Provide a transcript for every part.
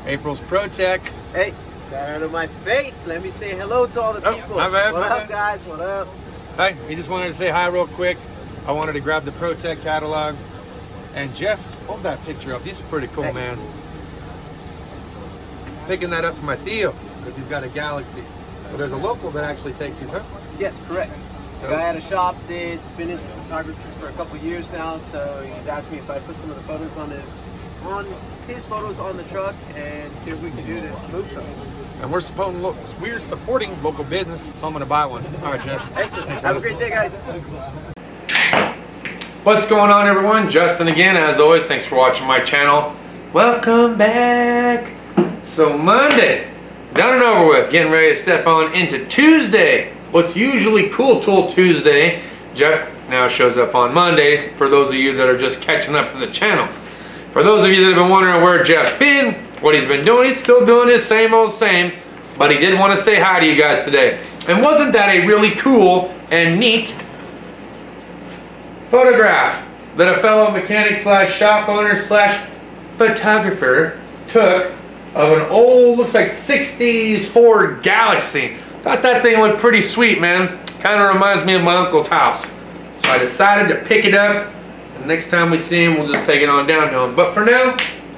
April's Pro Tech. Hey, got out of my face. Let me say hello to all the people. My bad, what my up, bad. guys? What up? Hi, we just wanted to say hi real quick. I wanted to grab the Pro Tech catalog. And Jeff, hold that picture up. These are pretty cool, man. Picking that up for my Theo, because he's got a Galaxy. Well, there's a local that actually takes these, huh? Yes, correct. The guy at a shop that's been into photography for a couple years now, so he's asked me if I put some of the photos on his photos on the truck and see what we can do to move some. And we're supporting local business, so I'm going to buy one. All right, Jeff. Excellent. Have a great day, guys. What's going on, everyone? Justin again, as always. Thanks for watching my channel. Welcome back. So Monday, done and over with. Getting ready to step on into Tuesday. What's usually Cool Tool Tuesday, Jeff now shows up on Monday. For those of you that are just catching up to the channel. For those of you that have been wondering where Jeff's been, what he's been doing, he's still doing his same old same. But he did want to say hi to you guys today. And wasn't that a really cool and neat photograph that a fellow mechanic slash shop owner slash photographer took of an old, looks like 60s Ford Galaxy. Thought that thing looked pretty sweet, man. Kind of reminds me of my uncle's house. So I decided to pick it up. And next time we see him, we'll just take it on down to him. But for now,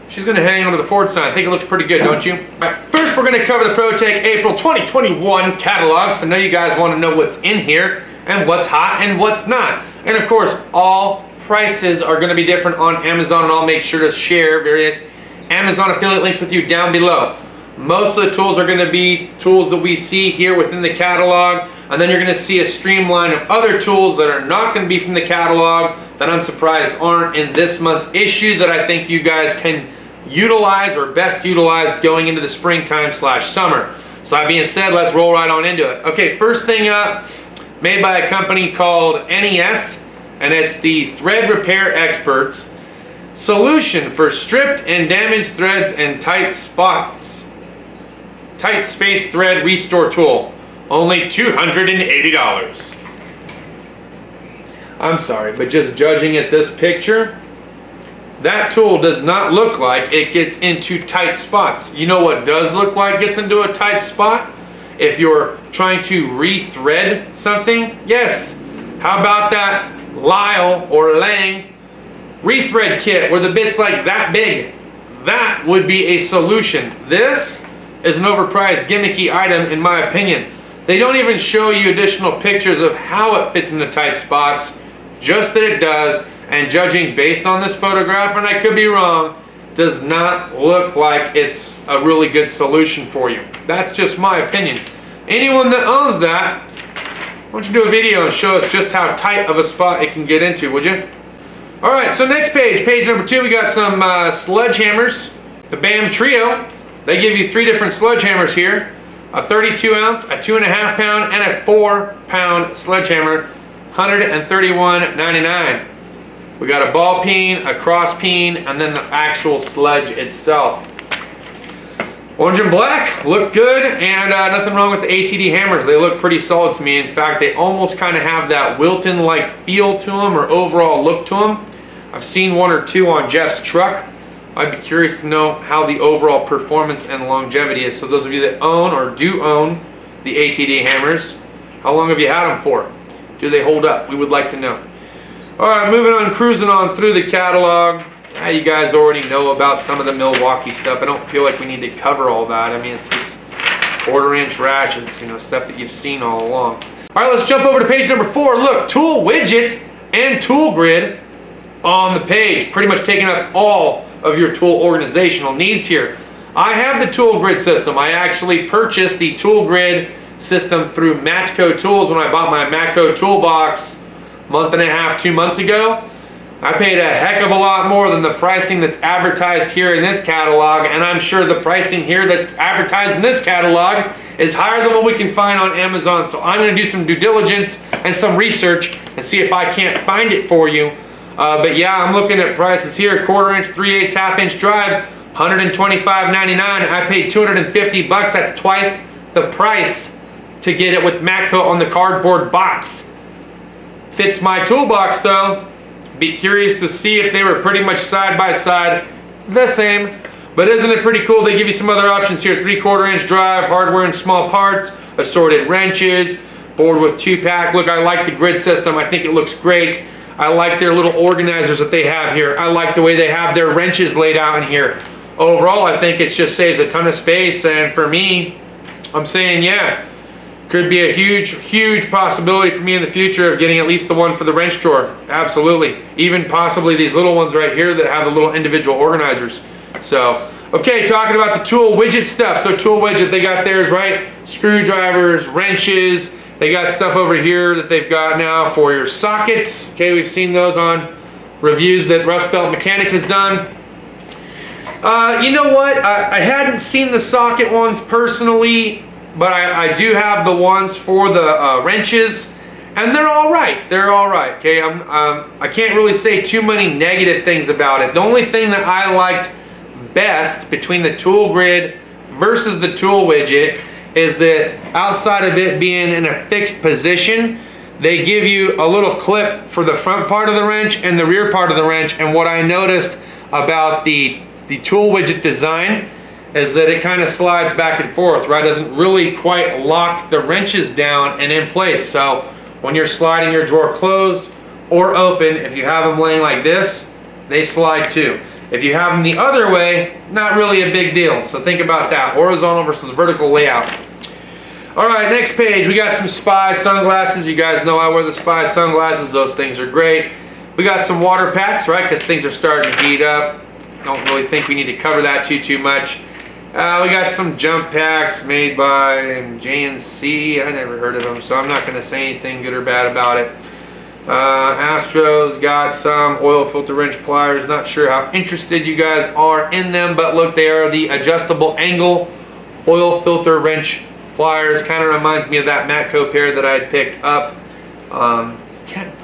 she's going to hang onto the Ford sign. I think it looks pretty good, don't you? All right, first we're going to cover the Pro Tech April 2021 catalog. So I know you guys want to know what's in here and what's hot and what's not. And of course, all prices are going to be different on Amazon, and I'll make sure to share various Amazon affiliate links with you down below. Most of the tools are going to be tools that we see here within the catalog, and then you're going to see a streamline of other tools that are not going to be from the catalog that I'm surprised aren't in this month's issue that I think you guys can utilize or best utilize going into the springtime slash summer. So that being said, let's roll right on into it. Okay, first thing up, made by a company called NES, and it's the Thread Repair Experts solution for stripped and damaged threads and tight spots. Tight space thread restore tool. Only $280. I'm sorry, but just judging at this picture, that tool does not look like it gets into tight spots. You know what does look like gets into a tight spot? If you're trying to rethread something, yes. How about that Lyle or Lang rethread kit where the bit's like that big? That would be a solution. This is an overpriced gimmicky item in my opinion. They don't even show you additional pictures of how it fits into tight spots, just that it does, and judging based on this photograph, and I could be wrong, does not look like it's a really good solution for you. That's just my opinion. Anyone that owns that, why don't you do a video and show us just how tight of a spot it can get into, would you? Alright, so next page, page number 2, we got some sledgehammers. The BAM Trio. They give you 3 different sledgehammers here. A 32 ounce, a 2.5 pound, and a 4 pound sledgehammer. $131.99. We got a ball peen, a cross peen, and then the actual sledge itself. Orange and black look good, and nothing wrong with the ATD hammers. They look pretty solid to me. In fact, they almost kind of have that Wilton-like feel to them or overall look to them. I've seen 1 or 2 on Jeff's truck. I'd be curious to know how the overall performance and longevity is. So those of you that own or do own the ATD hammers, how long have you had them for? Do they hold up? We would like to know. Alright, moving on, cruising on through the catalog. Yeah, you guys already know about some of the Milwaukee stuff. I don't feel like we need to cover all that. I mean, it's just 1/4-inch ratchets, you know, stuff that you've seen all along. Alright, let's jump over to page number 4. Look, tool widget and tool grid on the page. Pretty much taking up all of your tool organizational needs here. I have the tool grid system. I actually purchased the tool grid system through Matco Tools when I bought my Matco Toolbox a month and a half, 2 months ago. I paid a heck of a lot more than the pricing that's advertised here in this catalog, and I'm sure the pricing here that's advertised in this catalog is higher than what we can find on Amazon. So I'm going to do some due diligence and some research and see if I can't find it for you. But yeah, I'm looking at prices here. 1/4-inch, 3/8, 1/2-inch drive, $125.99. I paid $250. That's twice the price to get it with Matco on the cardboard box. Fits my toolbox though. Be curious to see if they were pretty much side by side the same. But isn't it pretty cool? They give you some other options here. 3/4 inch drive, hardware and small parts, assorted wrenches, board with 2-pack. Look, I like the grid system. I think it looks great. I like their little organizers that they have here. I like the way they have their wrenches laid out in here. Overall, I think it just saves a ton of space, and for me, I'm saying, yeah, could be a huge possibility for me in the future of getting at least the one for the wrench drawer. Absolutely. Even possibly these little ones right here that have the little individual organizers. So, okay, talking about the tool widget stuff. So tool widget, they got theirs, right? Screwdrivers, wrenches. They got stuff over here that they've got now for your sockets. Okay, we've seen those on reviews that Rust Belt Mechanic has done. You know what? I hadn't seen the socket ones personally, but I do have the ones for the wrenches, and they're all right. They're all right. Okay, I can't really say too many negative things about it. The only thing that I liked best between the tool grid versus the tool widget is that outside of it being in a fixed position, they give you a little clip for the front part of the wrench and the rear part of the wrench. And what I noticed about the tool widget design is that it kind of slides back and forth, right? It doesn't really quite lock the wrenches down and in place. So when you're sliding your drawer closed or open, if you have them laying like this, they slide too. If you have them the other way, not really a big deal. So think about that, horizontal versus vertical layout. All right, next page, we got some Spy sunglasses. You guys know I wear the Spy sunglasses. Those things are great. We got some water packs, right? Because things are starting to heat up. Don't really think we need to cover that too much. We got some jump packs made by J&C. I never heard of them, so I'm not going to say anything good or bad about it. Astro's got some oil filter wrench pliers. Not sure how interested you guys are in them, but look, they are the adjustable angle oil filter wrench pliers. Kind of reminds me of that Matco pair that I had picked up.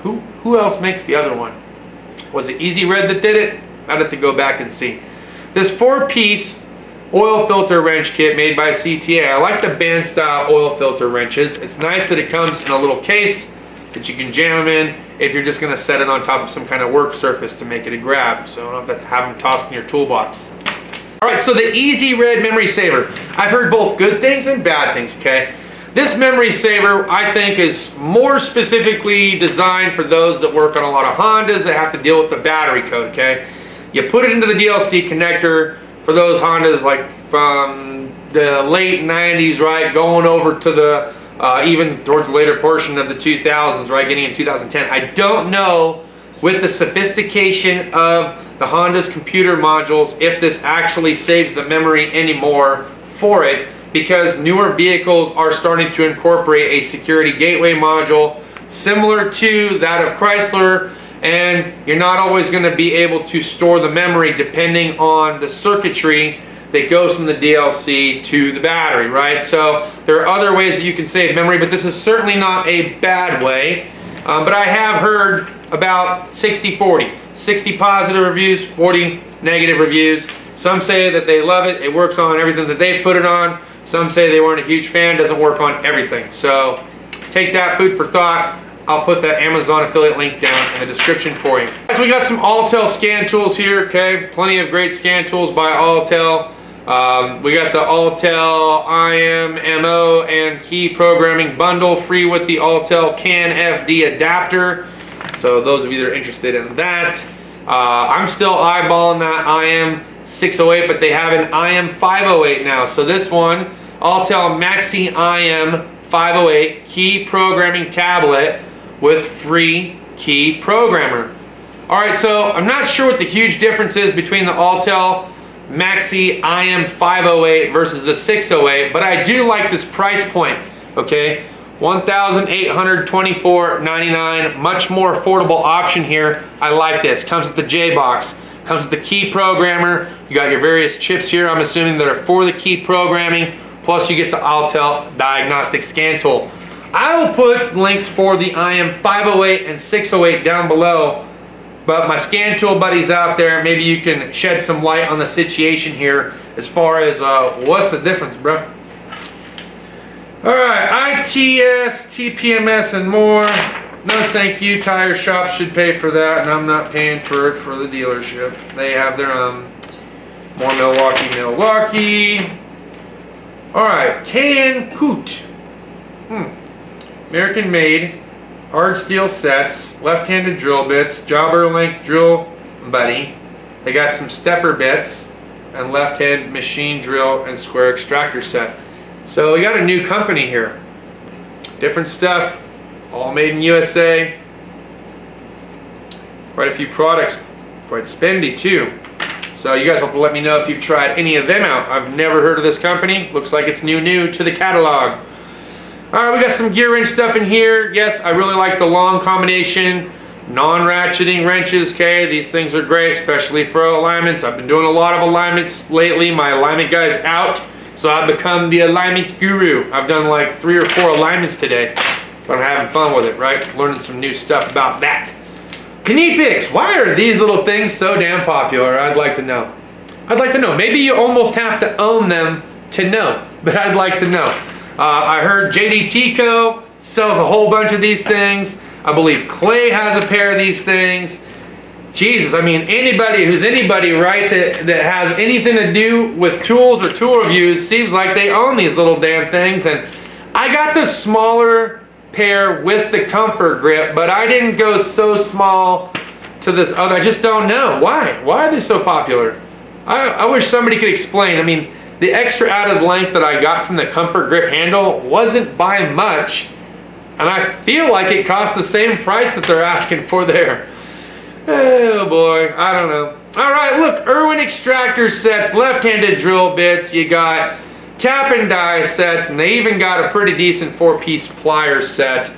Who else makes the other one? Was it EZRED that did it? I'd have to go back and see. This 4-piece oil filter wrench kit made by CTA. I like the band style oil filter wrenches. It's nice that it comes in a little case that you can jam them in if you're just going to set it on top of some kind of work surface to make it a grab, so you don't have to have them tossed in your toolbox. Alright, so the EZRED memory saver. I've heard both good things and bad things, okay? This memory saver, I think, is more specifically designed for those that work on a lot of Hondas that have to deal with the battery code, okay? You put it into the DLC connector for those Hondas like from the late 90s, right, going over to the even towards the later portion of the 2000s, right, getting in 2010. I don't know with the sophistication of the Honda's computer modules if this actually saves the memory anymore for it, because newer vehicles are starting to incorporate a security gateway module similar to that of Chrysler, and you're not always going to be able to store the memory depending on the circuitry that goes from the DLC to the battery, right? So there are other ways that you can save memory, but this is certainly not a bad way. But I have heard about 60-40. 60 positive reviews, 40 negative reviews. Some say that they love it, it works on everything that they've put it on. Some say they weren't a huge fan, doesn't work on everything. So take that, food for thought. I'll put that Amazon affiliate link down in the description for you. So we got some Autel scan tools here, okay? Plenty of great scan tools by Autel. We got the Autel IMMO and key programming bundle free with the Autel CAN FD adapter. So those of you that are interested in that. I'm still eyeballing that IM 608, but they have an IM 508 now. So this one, Autel MaxiIM 508 key programming tablet with free key programmer. Alright, so I'm not sure what the huge difference is between the Autel MaxiIM 508 versus the 608, but I do like this price point, okay? $1,824.99, much more affordable option here. I like this. Comes with the J box, comes with the key programmer. You got your various chips here, I'm assuming that are for the key programming, plus you get the Autel diagnostic scan tool. I will put links for the IM 508 and 608 down below, but my scan tool buddies out there, maybe you can shed some light on the situation here as far as what's the difference, bro? Alright, ITS, TPMS, and more. No thank you, tire shop should pay for that, and I'm not paying for it for the dealership. They have their own. More Milwaukee. All right, Can Coot. American made, hard steel sets, left-handed drill bits, jobber length drill buddy. They got some stepper bits and left-hand machine drill and square extractor set. So we got a new company here. Different stuff, all made in USA. Quite a few products, quite spendy too. So you guys have to let me know if you've tried any of them out. I've never heard of this company. Looks like it's new to the catalog. All right, we got some gear wrench stuff in here. Yes, I really like the long combination, non-ratcheting wrenches. Okay, these things are great, especially for alignments. I've been doing a lot of alignments lately. My alignment guy's out, so I've become the alignment guru. I've done like 3 or 4 alignments today, but I'm having fun with it, right? Learning some new stuff about that. Knee picks. Why are these little things so damn popular? I'd like to know. I'd like to know. Maybe you almost have to own them to know, but I'd like to know. I heard JD Tico sells a whole bunch of these things. I believe Clay has a pair of these things. Jesus, I mean, anybody who's anybody, right, that has anything to do with tools or tool reviews seems like they own these little damn things. And I got the smaller pair with the comfort grip, but I didn't go so small to this other. I just don't know. Why are they so popular? I wish somebody could explain. I mean, the extra added length that I got from the comfort grip handle wasn't by much, and I feel like it cost the same price that they're asking for there. Oh boy, I don't know. All right, look, Irwin extractor sets, left-handed drill bits. You got tap and die sets, and they even got a pretty decent 4-piece pliers set.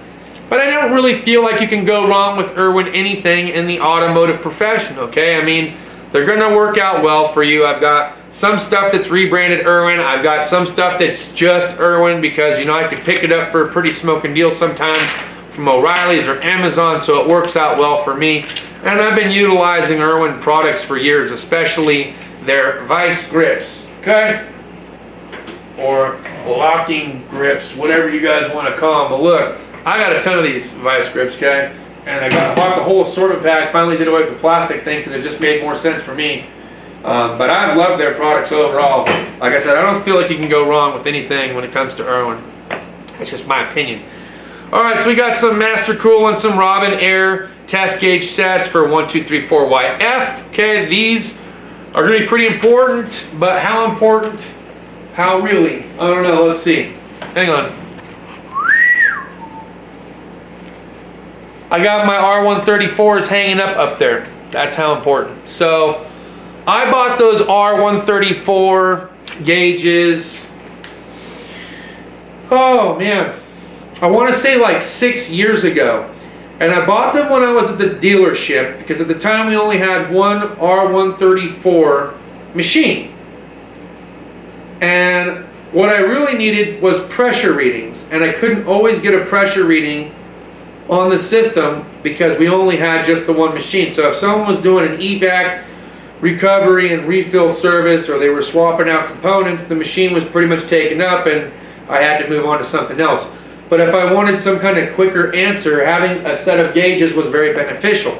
But I don't really feel like you can go wrong with Irwin anything in the automotive profession, okay? I mean, they're gonna work out well for you. I've got some stuff that's rebranded Irwin. I've got some stuff that's just Irwin because, you know, I could pick it up for a pretty smoking deal sometimes from O'Reilly's or Amazon, so it works out well for me. And I've been utilizing Irwin products for years, especially their vice grips, okay? Or locking grips, whatever you guys want to call them. But look, I got a ton of these vice grips, okay? And I bought the whole assortment pack, finally did away with the plastic thing because it just made more sense for me. But I've loved their products overall. Like I said, I don't feel like you can go wrong with anything when it comes to Irwin. That's just my opinion. All right, so we got some MasterCool and some Robin Air test gauge sets for 1, 2, 3, 4 YF. Okay, these are going to be pretty important, but how important? How really? I don't know. Let's see. Hang on. I got my R134s hanging up there. That's how important. So I bought those R134 gauges. Oh man, I want to say like 6 years ago. And I bought them when I was at the dealership because at the time we only had one R134 machine. And what I really needed was pressure readings, and I couldn't always get a pressure reading on the system because we only had just the one machine. So if someone was doing an evac, recovery and refill service, or they were swapping out components, the machine was pretty much taken up and I had to move on to something else. But if I wanted some kind of quicker answer, having a set of gauges was very beneficial.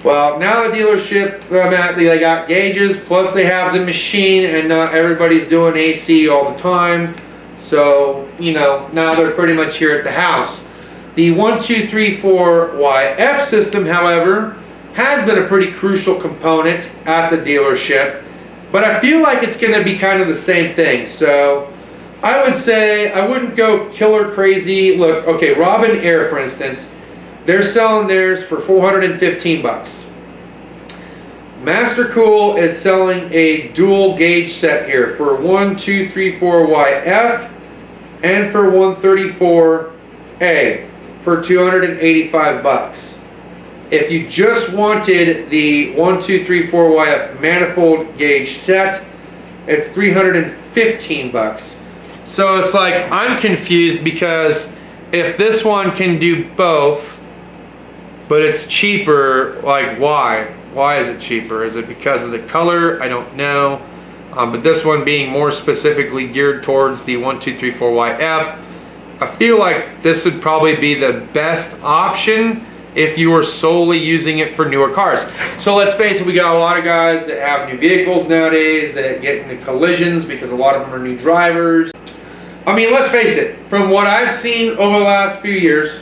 Well, now the dealership I'm at, they got gauges, plus they have the machine, and not everybody's doing AC all the time. So, you know, now they're pretty much here at the house. The 1, 2, 3, 4 YF system, however, has been a pretty crucial component at the dealership, but I feel like it's going to be kind of the same thing. So I would say I wouldn't go killer crazy. Look, okay, Robin Air, for instance, they're selling theirs for $415. MasterCool is selling a dual gauge set here for 1, 2, 3, 4 YF and for 134A for $285. If you just wanted the 1, 2, 3, 4 YF manifold gauge set, it's $315. So it's like, I'm confused because if this one can do both, but it's cheaper, like why? Why is it cheaper? Is it because of the color? I don't know. But this one being more specifically geared towards the 1, 2, 3, 4 YF, I feel like this would probably be the best option if you are solely using it for newer cars. So let's face it, we got a lot of guys that have new vehicles nowadays that get into collisions because a lot of them are new drivers. I mean, let's face it, from what I've seen over the last few years,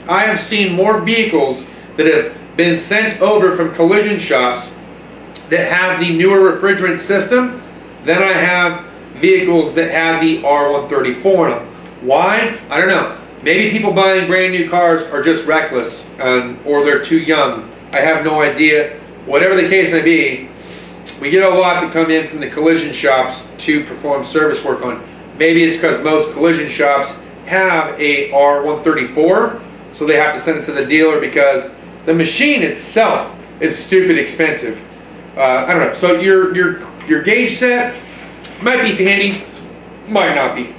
I have seen more vehicles that have been sent over from collision shops that have the newer refrigerant system than I have vehicles that have the R134 in them. Why? I don't know. Maybe people buying brand new cars are just reckless, or they're too young. I have no idea. Whatever the case may be, we get a lot that come in from the collision shops to perform service work on. Maybe it's because most collision shops have a R134, so they have to send it to the dealer because the machine itself is stupid expensive. I don't know. So your gauge set might be handy, might not be.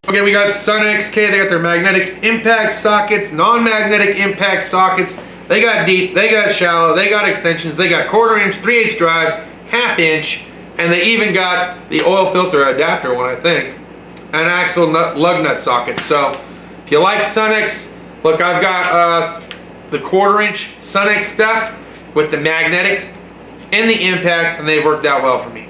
Okay, we got SunXK. They got their magnetic impact sockets, non-magnetic impact sockets. They got deep, they got shallow, they got extensions, they got 1/4 inch, 3/8 drive, 1/2 inch, and they even got the oil filter adapter one, I think, and axle lug nut sockets. So if you like SunX, look, I've got the 1/4 inch SunX stuff with the magnetic and the impact, and they've worked out well for me.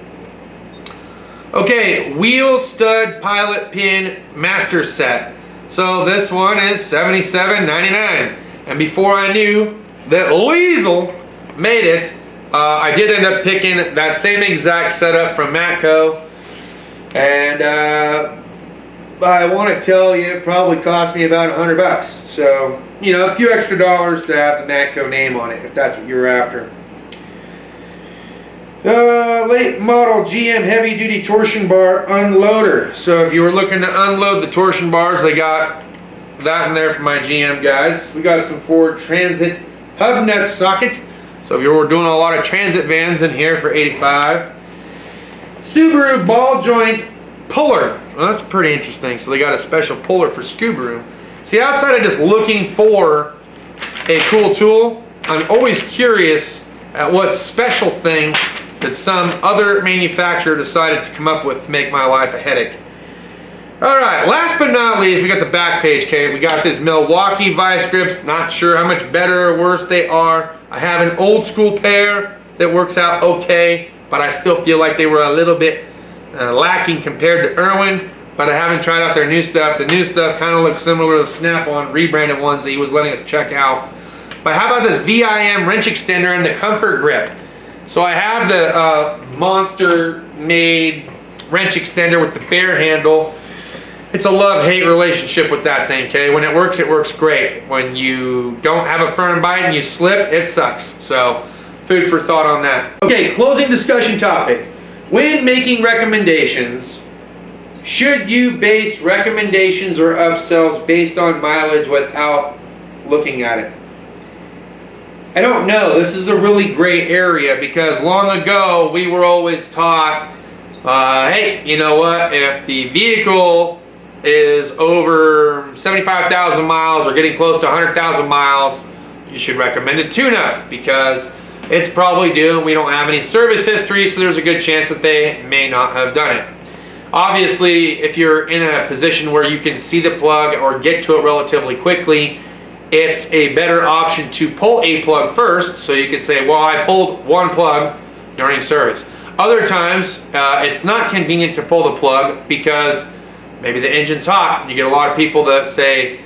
Okay, wheel stud pilot pin master set. So this one is $77.99, and before I knew that Liesel made it, I did end up picking that same exact setup from Matco, and I want to tell you it probably cost me about $100. So, you know, a few extra dollars to have the Matco name on it if that's what you're after. Late model GM heavy duty torsion bar unloader. So if you were looking to unload the torsion bars, they got that in there for my GM guys. We got some Ford Transit hub nut socket. So if you were doing a lot of transit vans in here for $85. Subaru ball joint puller. Well, that's pretty interesting. So they got a special puller for Subaru. See, outside of just looking for a cool tool, I'm always curious at what special thing that some other manufacturer decided to come up with to make my life a headache. Alright, last but not least, we got the back page kit. We got this Milwaukee vice grips. Not sure how much better or worse they are. I have an old school pair that works out okay, but I still feel like they were a little bit lacking compared to Irwin, but I haven't tried out their new stuff. The new stuff kind of looks similar to the Snap-on rebranded ones that he was letting us check out. But how about this VIM wrench extender and the comfort grip? So I have the monster made wrench extender with the bare handle. It's a love-hate relationship with that thing, okay? When it works great. When you don't have a firm bite and you slip, it sucks. So food for thought on that. Okay, closing discussion topic. When making recommendations, should you base recommendations or upsells based on mileage without looking at it? I don't know. This is a really gray area because long ago we were always taught, hey, you know what? If the vehicle is over 75,000 miles or getting close to 100,000 miles, you should recommend a tune-up because it's probably due and we don't have any service history, so there's a good chance that they may not have done it. Obviously, if you're in a position where you can see the plug or get to it relatively quickly, it's a better option to pull a plug first, so you could say, well, I pulled one plug during service. Other times, it's not convenient to pull the plug because maybe the engine's hot. You get a lot of people that say,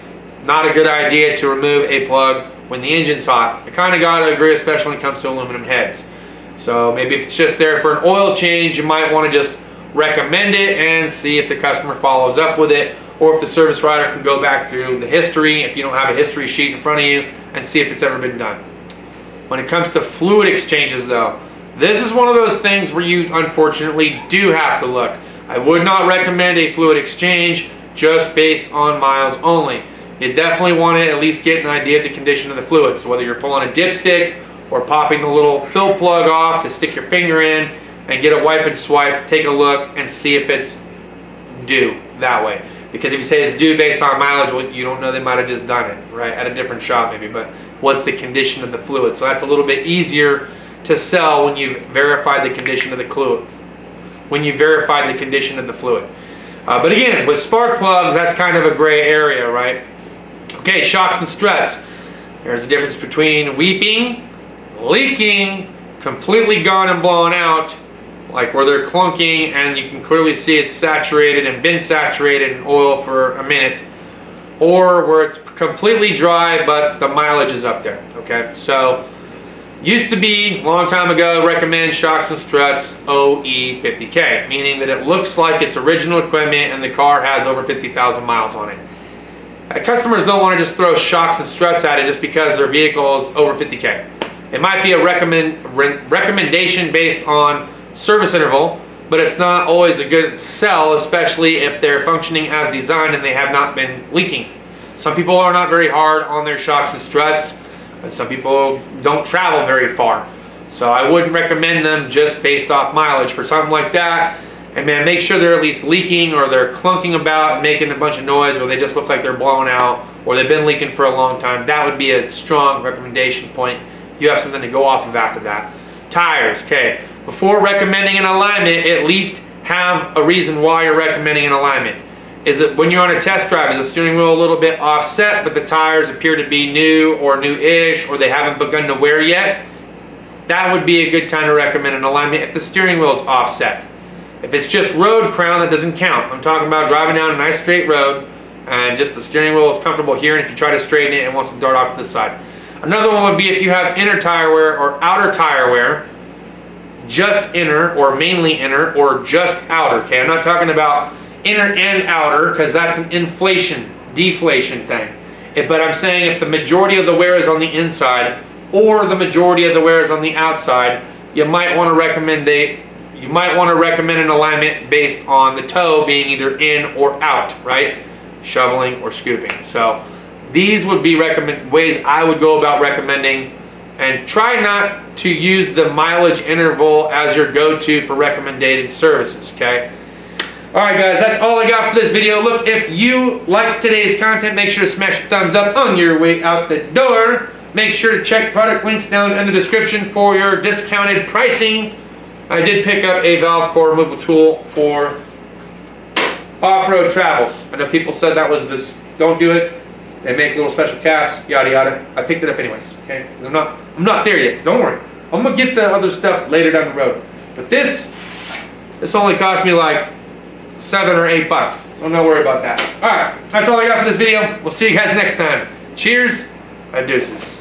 not a good idea to remove a plug when the engine's hot. I kind of got to agree, especially when it comes to aluminum heads. So maybe if it's just there for an oil change, you might want to just recommend it and see if the customer follows up with it, or if the service writer can go back through the history if you don't have a history sheet in front of you and see if it's ever been done. When it comes to fluid exchanges though, this is one of those things where you unfortunately do have to look. I would not recommend a fluid exchange just based on miles only. You definitely want to at least get an idea of the condition of the fluid. So whether you're pulling a dipstick or popping the little fill plug off to stick your finger in and get a wipe and swipe, take a look and see if it's due that way. Because if you say it's due based on mileage, well, you don't know, they might have just done it, right, at a different shop maybe, but what's the condition of the fluid? So that's a little bit easier to sell when you've verified the condition of the fluid. But again, with spark plugs, that's kind of a gray area, right? Okay, shocks and struts. There's a difference between weeping, leaking, completely gone and blown out, like where they're clunking and you can clearly see it's saturated and been saturated in oil for a minute, or where it's completely dry but the mileage is up there. Okay, so used to be, long time ago, recommend shocks and struts OE50K, meaning that it looks like it's original equipment and the car has over 50,000 miles on it. Customers don't want to just throw shocks and struts at it just because their vehicle is over 50K. It might be a recommendation based on service interval, but it's not always a good sell, especially if they're functioning as designed and they have not been leaking. Some people are not very hard on their shocks and struts, and some people don't travel very far. So I wouldn't recommend them just based off mileage for something like that. And man, make sure they're at least leaking or they're clunking about, making a bunch of noise, or they just look like they're blown out, or they've been leaking for a long time. That would be a strong recommendation point. You have something to go off of after that. Tires, okay. Before recommending an alignment, at least have a reason why you're recommending an alignment. Is it when you're on a test drive, is the steering wheel a little bit offset, but the tires appear to be new or new-ish, or they haven't begun to wear yet? That would be a good time to recommend an alignment if the steering wheel is offset. If it's just road crown, that doesn't count. I'm talking about driving down a nice straight road and just the steering wheel is comfortable here, and if you try to straighten it, it wants to dart off to the side. Another one would be if you have inner tire wear or outer tire wear, just inner or mainly inner or just outer. Okay, I'm not talking about inner and outer because that's an deflation thing. But I'm saying if the majority of the wear is on the inside or the majority of the wear is on the outside, you might want to recommend an alignment based on the toe being either in or out, right? Shoveling or scooping. So these would be ways I would go about recommending, and try not to use the mileage interval as your go-to for recommended services, okay? Alright guys, that's all I got for this video. Look, if you liked today's content, make sure to smash a thumbs up on your way out the door. Make sure to check product links down in the description for your discounted pricing. I did pick up a valve core removal tool for off-road travels. I know people said that was just, don't do it. They make little special caps, yada yada. I picked it up anyways, okay? I'm not there yet, don't worry. I'm gonna get the other stuff later down the road. But this only cost me like $7 or $8, so I'm not worried about that. Alright, that's all I got for this video. We'll see you guys next time. Cheers, and deuces.